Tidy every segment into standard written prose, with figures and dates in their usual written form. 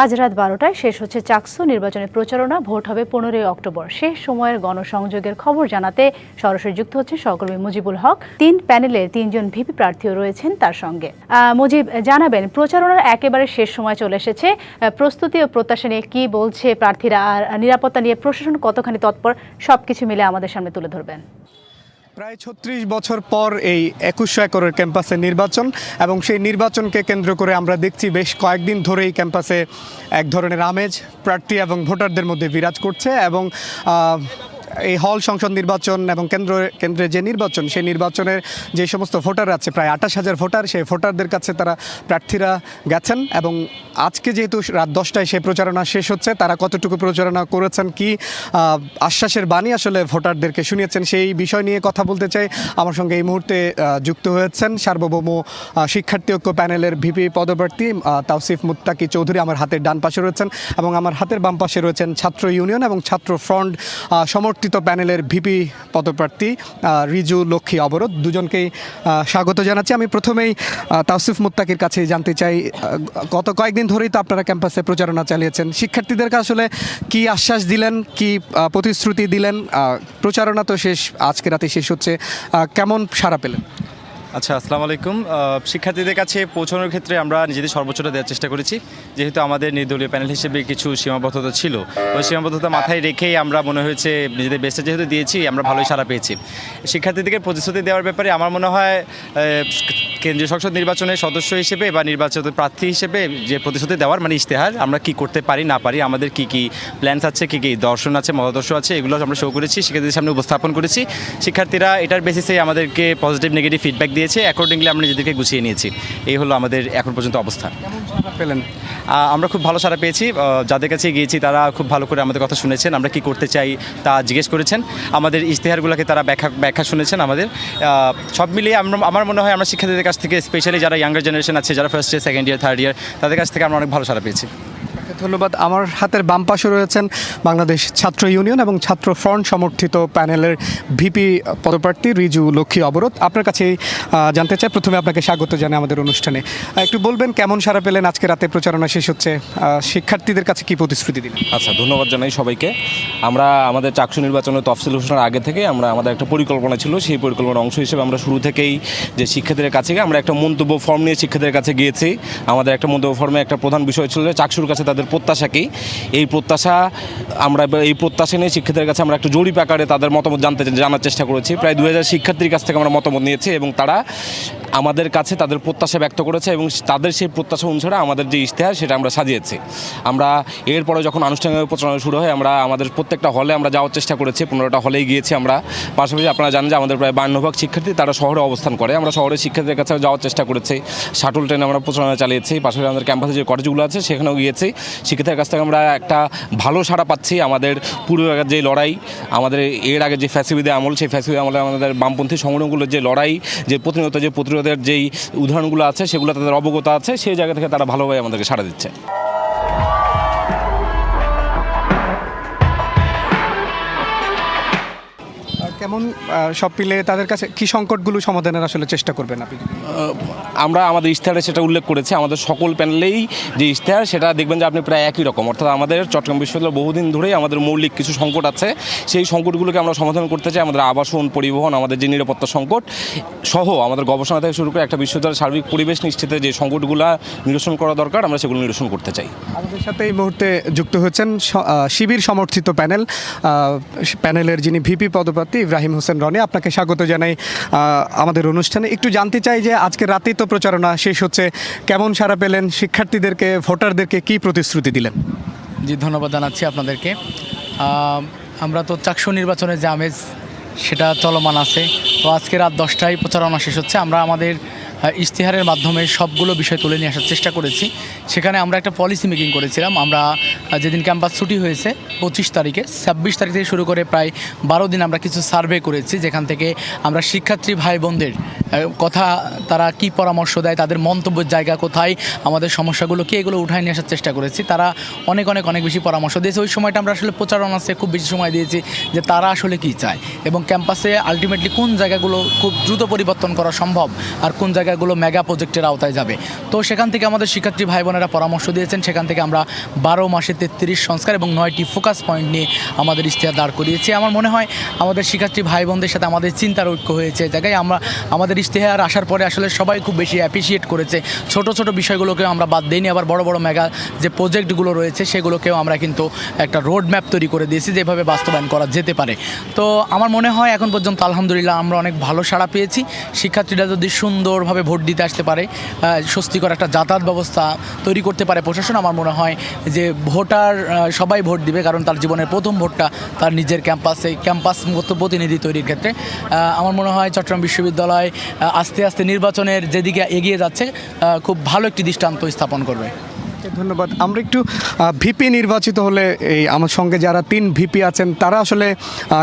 আজ রাত ১২টায় শেষ হচ্ছে চাকসু নির্বাচনের প্রচারণা। ভোট হবে ১৫ই অক্টোবর। শেষ সময়ের গণসংযোগের খবর জানাতে সরাসরি যুক্ত হচ্ছেন সহকর্মী মুজিবুল হক। ৩ প্যানেলের ৩জন ভিপি প্রার্থীও রয়েছেন তার সঙ্গে। মুজিব, জানাবেন প্রচারণার একেবারে শেষ সময় চলে এসেছে, প্রস্তুতি ও প্রত্যাশা নিয়ে কি বলছে প্রার্থীরা, আর নিরাপত্তা নিয়ে প্রশাসন কতখানি তৎপর, সবকিছু মিলে আমাদের সামনে তুলে ধরবেন। প্রায় ৩৬ বছর পর এই ২১০০ একরের ক্যাম্পাসে নির্বাচন, এবং সেই নির্বাচনকে কেন্দ্র করে আমরা দেখছি বেশ কয়েকদিন ধরেই ক্যাম্পাসে এক ধরনের আমেজ প্রার্থী এবং ভোটারদের মধ্যে বিরাজ করছে। এবং এই হল সংসদ নির্বাচন এবং কেন্দ্রে যে নির্বাচন, সেই নির্বাচনের যে সমস্ত ভোটার আছে প্রায় ২৮,০০০ ভোটার, সেই ভোটারদের কাছে তারা প্রার্থীরা গেছেন। এবং আজকে যেহেতু রাত ১০টায় সেই প্রচারণা শেষ হচ্ছে, তারা কতটুকু প্রচারণা করেছেন, কি আশ্বাসের বাণী আসলে ভোটারদেরকে শুনিয়েছেন, সেই বিষয় নিয়ে কথা বলতে চাই। আমার সঙ্গে এই মুহূর্তে যুক্ত হয়েছেন সার্বভৌম শিক্ষার্থী ঐক্য প্যানেলের ভিপি পদপ্রার্থী তাওসিফ মুত্তাকি চৌধুরী। আমার হাতের ডান পাশে রয়েছেন, এবং আমার হাতের বাম পাশে রয়েছেন ছাত্র ইউনিয়ন এবং ছাত্র ফ্রন্ট সমর্থিত প্যানেলের ভিপি পদপ্রার্থী রিজু লক্ষ্মী অবরোধ। দুজনকেই স্বাগত জানাচ্ছি। আমি প্রথমেই তাওসিফ মুত্তাকির কাছে জানতে চাই, গত কয়েকদিন ধরেই তো আপনারা ক্যাম্পাসে প্রচারণা চালিয়েছেন, শিক্ষার্থীদেরকে আসলে কি আশ্বাস দিলেন, কি প্রতিশ্রুতি দিলেন? প্রচারণা তো শেষ, আজকে রাতে শেষ হচ্ছে, কেমন সাড়া পেলেন? আচ্ছা, আসসালামু আলাইকুম। শিক্ষার্থীদের কাছে পৌঁছানোর ক্ষেত্রে আমরা নিজেদের সর্বোচ্চটা দেওয়ার চেষ্টা করেছি, যেহেতু আমাদের নির্দলীয় প্যানেল হিসেবে কিছু সীমাবদ্ধতা ছিল। ওই সীমাবদ্ধতা মাথায় রেখেই আমরা মনে হয়েছে নিজেদের বেস্টটা যেহেতু দিয়েছি, আমরা ভালোই সাড়া পেয়েছি। শিক্ষার্থীদেরকে প্রতিশ্রুতি দেওয়ার ব্যাপারে আমার মনে হয় কেন্দ্রীয় সংসদ নির্বাচনের সদস্য হিসেবে বা নির্বাচিত প্রার্থী হিসেবে যে প্রতিশ্রুতি দেওয়ার মানে ইশতেহার, আমরা কি করতে পারি না পারি, আমাদের কি কি প্ল্যানস আছে, কি কি দর্শন আছে, মতাদর্শ আছে, এগুলো আমরা শো করেছি, শিক্ষার্থীদের সামনে উপস্থাপন করেছি। শিক্ষার্থীরা এটার বেসিসে আমাদেরকে পজিটিভ নেগেটিভ ফিডব্যাক দিয়েছে, অ্যাকর্ডিংলি আমরা নিজেদেরকে গুছিয়ে নিয়েছি। এই হলো আমাদের এখন পর্যন্ত অবস্থা। পেলেন? আমরা খুব ভালো সাড়া পেয়েছি। যাদের কাছে গিয়েছি তারা খুব ভালো করে আমাদের কথা শুনেছেন, আমরা কি করতে চাই তা জিজ্ঞেস করেছেন, আমাদের ইশতেহারগুলোকে তারা ব্যাখ্যা শুনেছেন। আমাদের সব মিলিয়ে আমার মনে হয় আমরা শিক্ষার্থীদের কাছ থেকে, স্পেশালি যারা ইয়াঙ্গার জেনারেশন আছে, যারা first year, second year, third year, তাদের কাছ থেকে আমরা অনেক ভালো সাড়া পেয়েছি। ধন্যবাদ। আমার হাতের বাম পাশে রয়েছেন বাংলাদেশ ছাত্র ইউনিয়ন এবং ছাত্র ফ্রন্ট সমর্থিত প্যানেলের ভিপি পদপ্রার্থী রিজু লক্ষ্মী অবরোধ। আপনার কাছে জানতে চাই, প্রথমে আপনাকে স্বাগত জানাই আমাদের অনুষ্ঠানে। একটু বলবেন কেমন সাড়া পেলেন? আজকে রাতে প্রচারণা শেষ হচ্ছে, শিক্ষার্থীদের কাছে কি প্রতিশ্রুতি দিলেন? আচ্ছা, ধন্যবাদ জানাই সবাইকে। আমরা আমাদের চাকসু নির্বাচনের তফসিল ঘোষণার আগে থেকে আমাদের একটা পরিকল্পনা ছিল, সেই পরিকল্পনার অংশ হিসেবে আমরা শুরু থেকেই যে শিক্ষার্থীদের কাছে আমরা একটা মন্তব্য ফর্ম নিয়ে শিক্ষার্থীদের কাছে গিয়েছি। আমাদের একটা মন্তব্য ফর্মে একটা প্রধান বিষয় ছিল চাকসুর কাছে তাদের প্রত্যাশা কি। এই প্রত্যাশা নিয়ে শিক্ষার্থীদের কাছে আমরা একটু জরিপ আকারে তাদের মতামত জানার চেষ্টা করেছি। প্রায় ২০০০ শিক্ষার্থীর কাছ থেকে আমরা মতামত নিয়েছি, এবং তারা আমাদের কাছে তাদের প্রত্যাশা ব্যক্ত করেছে, এবং তাদের সেই প্রত্যাশা অনুসারে আমাদের যে ইশতেহার সেটা আমরা সাজিয়েছি। আমরা এরপরে যখন আনুষ্ঠানিকভাবে প্রচারণা শুরু হয়, আমরা আমাদের প্রত্যেকটা হলে আমরা যাওয়ার চেষ্টা করেছি, 15টা হলেই গিয়েছি আমরা। পাশাপাশি আপনারা জানেন যে আমাদের প্রায় 52 ভাগ শিক্ষার্থী তারা শহরে অবস্থান করে, আমরা শহরের শিক্ষার্থীদের কাছে যাওয়ার চেষ্টা করেছি। শাটল ট্রেনে আমরা প্রচারণা চালিয়েছি, পাশাপাশি আমাদের ক্যাম্পাসে যে কলেজগুলো আছে সেখানেও গিয়েছি। শিক্ষার্থীদের কাছ থেকে আমরা একটা ভালো সাড়া পাচ্ছি। আমাদের পূর্বের যে লড়াই, আমাদের এর আগে যে ফ্যাসিবাদী আমল, সেই ফ্যাসিবাদী আমলে আমাদের বামপন্থী সংগঠনগুলোর যে লড়াই, যে প্রতিনিয়ত যে প্রতিরোধের যেই উদাহরণগুলো আছে সেগুলো তাদের অবগত আছে, সেই জায়গা থেকে তারা ভালোভাবে আমাদেরকে সাড়া দিচ্ছে। কেমন সব মিলে তাদের কাছে কি সংকটগুলো সমাধানের আসলে চেষ্টা করবেন আপনি? আমরা আমাদের ইশতেহারে সেটা উল্লেখ করেছি। আমাদের সকল প্যানেলেই যে ইশতেহার সেটা দেখবেন যে আপনি প্রায় একই রকম, অর্থাৎ আমাদের চট্টগ্রাম বিশ্ববিদ্যালয় বহুদিন ধরেই আমাদের মৌলিক কিছু সংকট আছে, সেই সংকটগুলোকে আমরা সমাধান করতে চাই। আমাদের আবাসন, পরিবহন, আমাদের যে নিরাপত্তা সংকট সহ আমাদের গবেষণা থেকে শুরু করে একটা বিশ্ববিদ্যালয়ের সার্বিক পরিবেশ নিশ্চিতে যে সংকটগুলো নিরসন করা দরকার, আমরা সেগুলো নিরসন করতে চাই। আমাদের সাথে এই মুহূর্তে যুক্ত হচ্ছেন শিবির সমর্থিত প্যানেলের যিনি ভিপি পদপ্রার্থী ইব্রাহিম হোসেন রনি। আপনাকে স্বাগত জানাই আমাদের অনুষ্ঠানে। একটু জানতে চাই যে আজকে রাতেই তো প্রচারণা শেষ হচ্ছে, কেমন সাড়া পেলেন? শিক্ষার্থীদেরকে, ভোটারদেরকে কি প্রতিশ্রুতি দিলেন? জি, ধন্যবাদ জানাচ্ছি আপনাদেরকে। আমরা তো চাকসু নির্বাচনের যে আমেজ সেটা চলমান আছে। তো আজকে রাত 10টায় প্রচারণা শেষ হচ্ছে। আমরা আমাদের ইশতেহারের মাধ্যমে সবগুলো বিষয় তুলে নিয়ে আসার চেষ্টা করেছি। সেখানে আমরা একটা পলিসি মেকিং করেছিলাম। আমরা যেদিন ক্যাম্পাস ছুটি হয়েছে 25 তারিখে, 26 তারিখ থেকে শুরু করে প্রায় 12 দিন আমরা কিছু সার্ভে করেছি, যেখান থেকে আমরা শিক্ষার্থী ভাই বোনদের কথা, তারা কি পরামর্শ দেয়, তাদের মন্তব্যের জায়গা কোথায়, আমাদের সমস্যাগুলো কি, এগুলো উঠায় নিয়ে আসার চেষ্টা করেছি। তারা অনেক বেশি পরামর্শ দিয়েছে। ওই সময়টা আমরা আসলে প্রচারণাতে খুব বেশি সময় দিয়েছি যে তারা আসলে কি চায়, এবং ক্যাম্পাসে আলটিমেটলি কোন জায়গাগুলো খুব দ্রুত পরিবর্তন করা সম্ভব আর কোন জায়গাগুলো বিদ্যালয়গুলো মেগা প্রজেক্টের আওতায় যাবে। তো সেখান থেকে আমাদের শিক্ষার্থী ভাই বোনেরা পরামর্শ দিয়েছেন, সেখান থেকে আমরা 12 মাসে 33 সংস্কার এবং 9টি ফোকাস পয়েন্ট নিয়ে আমাদের ইশতেহার দাঁড় করিয়েছি। আমার মনে হয় আমাদের শিক্ষার্থী ভাই বোনদের সাথে আমাদের চিন্তার ঐক্য হয়েছে। জায়গায় আমাদের ইশতেহার আসার পরে আসলে সবাই খুব বেশি অ্যাপ্রিসিয়েট করেছে। ছোট ছোট বিষয়গুলোকেও আমরা বাদ দিইনি, আবার বড় বড় মেগা যে প্রজেক্টগুলো রয়েছে সেগুলোকেও আমরা কিন্তু একটা রোড ম্যাপ তৈরি করে দিয়েছি যেভাবে বাস্তবায়ন করা যেতে পারে। তো আমার মনে হয় এখন পর্যন্ত আলহামদুলিল্লাহ আমরা অনেক ভালো সাড়া পেয়েছি। শিক্ষার্থীরা যদি সুন্দরভাবে ভোট দিতে আসতে পারে, স্বস্তিকর একটা যাতায়াত ব্যবস্থা তৈরি করতে পারে প্রশাসন, আমার মনে হয় যে ভোটার সবাই ভোট দিবে, কারণ তার জীবনের প্রথম ভোটটা তার নিজের ক্যাম্পাস মতো প্রতিনিধি তৈরির ক্ষেত্রে। আমার মনে হয় চট্টগ্রাম বিশ্ববিদ্যালয় আস্তে আস্তে নির্বাচনের যেদিকে এগিয়ে যাচ্ছে খুব ভালো একটি দৃষ্টান্ত স্থাপন করবে। ধন্যবাদ। আমরা একটু ভিপি নির্বাচিত হলে এই আমার সঙ্গে যারা 3 ভিপি আছেন তারা আসলে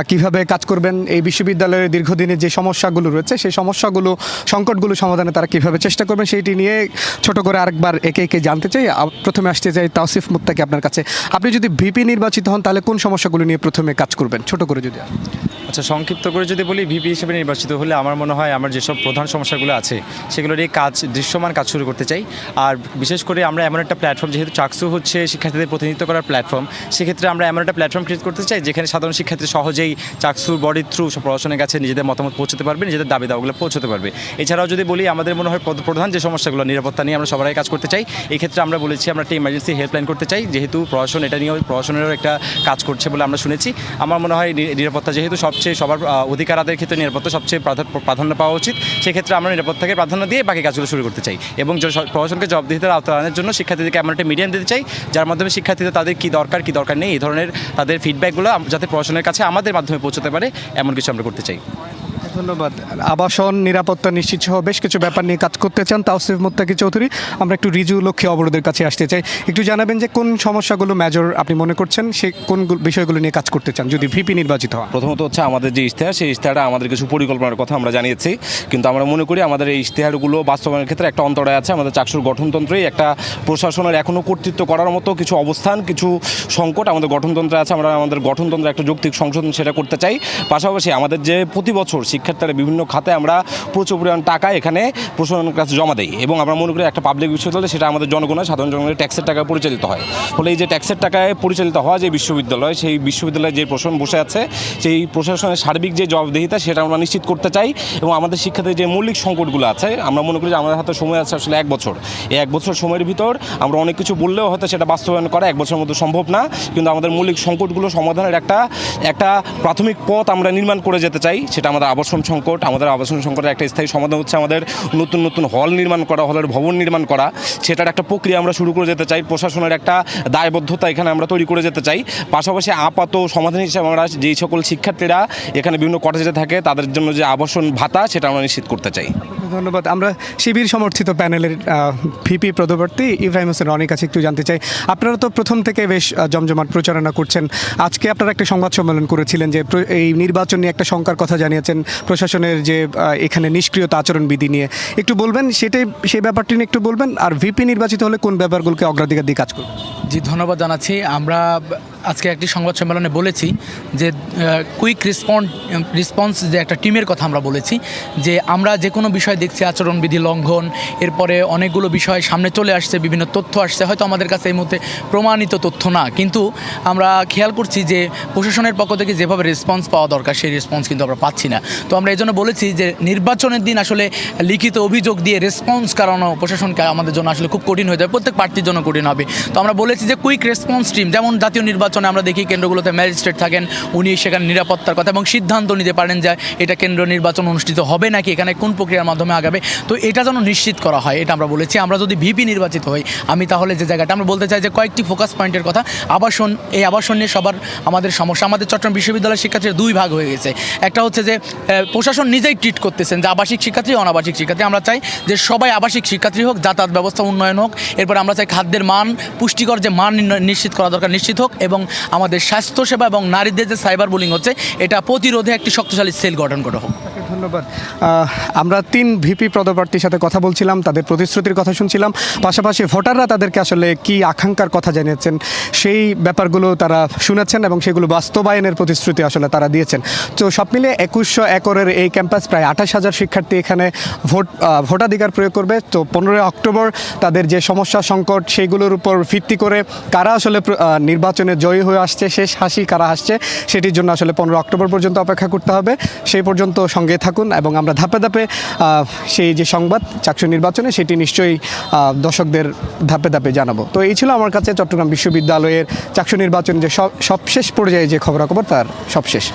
কিভাবে কাজ করবেন, এই বিশ্ববিদ্যালয়ের দীর্ঘদিনের যে সমস্যাগুলো রয়েছে সেই সমস্যাগুলো সংকটগুলো সমাধানে তারা কিভাবে চেষ্টা করবেন সেইটি নিয়ে ছোট করে আরেকবার একে একে জানতে চাই। প্রথমে আসতে চাই তাওসিফ মুত্তাকি আপনার কাছে। আপনি যদি ভিপি নির্বাচিত হন তাহলে কোন সমস্যাগুলো নিয়ে প্রথমে কাজ করবেন, ছোট করে যদি? আচ্ছা, সংক্ষিপ্ত করে যদি বলি, ভিপি হিসেবে নির্বাচিত হলে আমার মনে হয় আমার যেসব প্রধান সমস্যাগুলো আছে সেগুলো নিয়ে দৃশ্যমান কাজ শুরু করতে চাই। আর বিশেষ করে আমরা এমন একটা প্ল্যাটফর্ম, যেহেতু চাকসু হচ্ছে শিক্ষার্থীদের প্রতিনিধিত্ব করার প্ল্যাটফর্ম, সেক্ষেত্রে আমরা এমন একটা প্ল্যাটফর্ম ক্রিয়েট করতে চাই যেখানে সাধারণ শিক্ষার্থী সহজেই চাকসুর বডির থ্রু প্রশাসনের কাছে নিজেদের মতামত পৌঁছতে পারবে, নিজেদের দাবি দাওয়াগুলো পৌঁছতে পারবে। এছাড়াও যদি বলি, আমাদের মনে হয় প্রধান যে সমস্যাগুলো, নিরাপত্তা নিয়ে আমরা সবাই কাজ করতে চাই। এই ক্ষেত্রে আমরা বলেছি আমরা একটা ইমার্জেন্সি হেল্পলাইন করতে চাই, যেহেতু প্রশাসন এটা নিয়ে প্রশাসনেরও একটা কাজ করছে বলে আমরা শুনেছি। আমার মনে হয় নিরাপত্তা যেহেতু সবার অধিকার আদায়ের ক্ষেত্রে নিরাপত্তা সবচেয়ে প্রাধান্য পাওয়া উচিত, সেক্ষেত্রে আমরা নিরাপত্তাকে প্রাধান্য দিয়ে বাকি কাজগুলো শুরু করতে চাই এবং প্রশাসনকে জবাবদিহিতার আওতায় আনার জন্য শিক্ষার্থীদেরকে এমন একটা মিডিয়াম দিতে চাই যার মাধ্যমে শিক্ষার্থীদের তাদের কী দরকার নেই এই ধরনের তাদের ফিডব্যাকগুলো যাতে প্রশাসনের কাছে আমাদের মাধ্যমে পৌঁছতে পারে, এমন কিছু আমরা করতে চাই। ধন্যবাদ। আবাসন, নিরাপত্তা নিশ্চিত সহ বেশ কিছু ব্যাপার নিয়ে কাজ করতে চান তাওসিফ মুত্তাকি চৌধুরী। আমরা একটু রিজু লক্ষ্যে অবরোধের কাছে আসতে চাই। একটু জানাবেন যে কোন সমস্যাগুলো মেজর আপনি মনে করছেন, সে কোন বিষয়গুলো নিয়ে কাজ করতে চান যদি ভিপি নির্বাচিত হন? প্রথমত হচ্ছে আমাদের যে ইশতেহার, সেই ইশতেহারটা আমাদের কিছু পরিকল্পনার কথা আমরা জানিয়েছি, কিন্তু আমরা মনে করি আমাদের এই ইশতেহারগুলো বাস্তবায়নের ক্ষেত্রে একটা অন্তরায় আছে। আমাদের চাকসুর গঠনতন্ত্রেই একটা প্রশাসনের এখনও কর্তৃত্ব করার মতো কিছু অবস্থান, কিছু সংকট আমাদের গঠনতন্ত্রে আছে। আমরা আমাদের গঠনতন্ত্রে একটা যৌক্তিক সংশোধন সেটা করতে চাই। পাশাপাশি আমাদের যে প্রতি বছর শিক্ষার্থীরা বিভিন্ন খাতে আমরা প্রচুর পরিমাণ টাকা এখানে প্রশাসনের কাছে জমা দেই এবং আমরা মনে করি একটা পাবলিক বিশ্ববিদ্যালয় সেটা আমাদের জনগণের, সাধারণ জনগণের ট্যাক্সের টাকায় পরিচালিত হয়। ফলে এই যে ট্যাক্সের টাকায় পরিচালিত হওয়া যে বিশ্ববিদ্যালয়, সেই বিশ্ববিদ্যালয়ে যে প্রশাসন বসে আছে, সেই প্রশাসনের সার্বিক যে জবাবদিহিতা সেটা আমরা নিশ্চিত করতে চাই। এবং আমাদের শিক্ষার্থীর যে মৌলিক সংকটগুলো আছে, আমরা মনে করি যে আমাদের হাতে সময় আছে আসলে 1 বছর। এই 1 বছর সময়ের ভিতর আমরা অনেক কিছু বললেও হয়তো সেটা বাস্তবায়ন করা 1 বছরের মধ্যে সম্ভব না, কিন্তু আমাদের মৌলিক সংকটগুলো সমাধানের একটা প্রাথমিক পথ আমরা নির্মাণ করে যেতে চাই। সেটা আমাদের আবাসন সংকট। আমাদের আবাসন সংকটের একটা স্থায়ী সমাধান হচ্ছে আমাদের নতুন নতুন হল নির্মাণ করা, হলের ভবন নির্মাণ করা। সেটার একটা প্রক্রিয়া আমরা শুরু করে যেতে চাই। প্রশাসনের একটা দায়বদ্ধতা এখানে আমরা তৈরি করে যেতে চাই। পাশাপাশি আপাতত সমাধান হিসেবে আমরা যেই সকল শিক্ষার্থীরা এখানে বিভিন্ন কটেজে থাকে তাদের জন্য যে আবাসন ভাতা, সেটা আমরা নিশ্চিত করতে চাই। ধন্যবাদ। আমরা শিবির সমর্থিত প্যানেলের ভিপি পদপ্রার্থী ইব্রাহিম হোসেন রনির কাছে একটু জানতে চাই, আপনারা তো প্রথম থেকে বেশ জমজমাট প্রচারণা করছেন। আজকে আপনারা একটা সংবাদ সম্মেলন করেছিলেন যে এই নির্বাচন নিয়ে একটা শঙ্কার কথা জানিয়েছেন, প্রশাসনের যে এখানে নিষ্ক্রিয়তা আচরণবিধি নিয়ে একটু বলবেন, সেই ব্যাপারটি নিয়ে একটু বলবেন। আর ভিপি নির্বাচিত হলে কোন ব্যাপারগুলোকে অগ্রাধিকার দিয়ে কাজ করবেন? জি, ধন্যবাদ জানাচ্ছি। আমরা আজকে একটি সংবাদ সম্মেলনে বলেছি যে কুইক রেসপন্স যে একটা টিমের কথা আমরা বলেছি, যে আমরা যে কোনো বিষয় দেখছি আচরণবিধি লঙ্ঘন, এরপরে অনেকগুলো বিষয় সামনে চলে আসছে, বিভিন্ন তথ্য আসছে, হয়তো আমাদের কাছে এই মুহূর্তে প্রমাণিত তথ্য না, কিন্তু আমরা খেয়াল করছি যে প্রশাসনের পক্ষ থেকে যেভাবে রেসপন্স পাওয়া দরকার সেই রেসপন্স কিন্তু আমরা পাচ্ছি না। তো আমরা এই জন্য বলেছি যে নির্বাচনের দিন আসলে লিখিত অভিযোগ দিয়ে রেসপন্স করানো প্রশাসনকে আমাদের জন্য আসলে খুব কঠিন হয়ে যাবে, প্রত্যেক প্রার্থীর জন্য কঠিন হবে। তো আমরা বলেছি যে কুইক রেসপন্স টিম, যেমন জাতীয় নির্বাচনে আমরা দেখি কেন্দ্রগুলোতে ম্যাজিস্ট্রেট থাকেন, উনি সেখানে নিরাপত্তার কথা এবং সিদ্ধান্ত নিতে পারেন যে এটা কেন্দ্র নির্বাচন অনুষ্ঠিত হবে নাকি, এখানে কোন প্রক্রিয়ার মাধ্যমে আগাবে। তো এটা যেন নিশ্চিত করা হয়, এটা আমরা বলেছি। আমরা যদি ভিপি নির্বাচিত হই, আমি তাহলে যে জায়গাটা আমরা বলতে চাই যে কয়েকটি ফোকাস পয়েন্টের কথা। আবাসন, এই আবাসন নিয়ে সবার আমাদের সমস্যা। আমাদের চট্টগ্রাম বিশ্ববিদ্যালয়ের শিক্ষার্থীরা 2 ভাগ হয়ে গেছে। একটা হচ্ছে যে প্রশাসন নিজেই ট্রিট করতেছেন যে আবাসিক শিক্ষার্থী, অনাবাসিক শিক্ষার্থী। আমরা চাই যে সবাই আবাসিক শিক্ষার্থী হোক, যাতায়াত ব্যবস্থা উন্নয়ন হোক, এরপর আমরা চাই খাদ্যের মান, পুষ্টিকর যে মান নিশ্চিত করা দরকার নিশ্চিত হোক, এবং আমাদের স্বাস্থ্যসেবা এবং নারীদের যে সাইবার বুলিং হচ্ছে এটা প্রতিরোধে একটি শক্তিশালী সেল গঠন করা হোক। ধন্যবাদ। আমরা 3 ভিপি পদপ্রার্থীর সাথে কথা বলছিলাম, তাদের প্রতিশ্রুতির কথা শুনছিলাম, পাশাপাশি ভোটাররা তাদেরকে আসলে কি আকাঙ্ক্ষার কথা জানিয়েছেন সেই ব্যাপারগুলো তারা শুনেছেন এবং সেগুলো বাস্তবায়নের প্রতিশ্রুতি আসলে তারা দিয়েছেন। তো সব মিলিয়ে 2100 একরের এই ক্যাম্পাস প্রায় 28,000 শিক্ষার্থী এখানে ভোটাধিকার প্রয়োগ করবে। তো 15 অক্টোবর তাদের যে সমস্যা সংকট সেইগুলোর উপর ভিত্তি করে কারা আসলে নির্বাচনে জয়ী হয়ে আসছে, শেষ হাসি কারা হাসছে, সেটির জন্য আসলে 15 অক্টোবর পর্যন্ত অপেক্ষা করতে হবে। সেই পর্যন্ত সঙ্গে থাকুন এবং আমরা ধাপে ধাপে সেই যে সংবাদ চাকসু নির্বাচনে সেটি নিশ্চয়ই দর্শকদের ধাপে ধাপে জানাবো। তো এই ছিল আমার কাছে চট্টগ্রাম বিশ্ববিদ্যালয়ের চাকসু নির্বাচন যে সবশেষ পর্যায়ে যে খবরাখবর তার সবশেষ।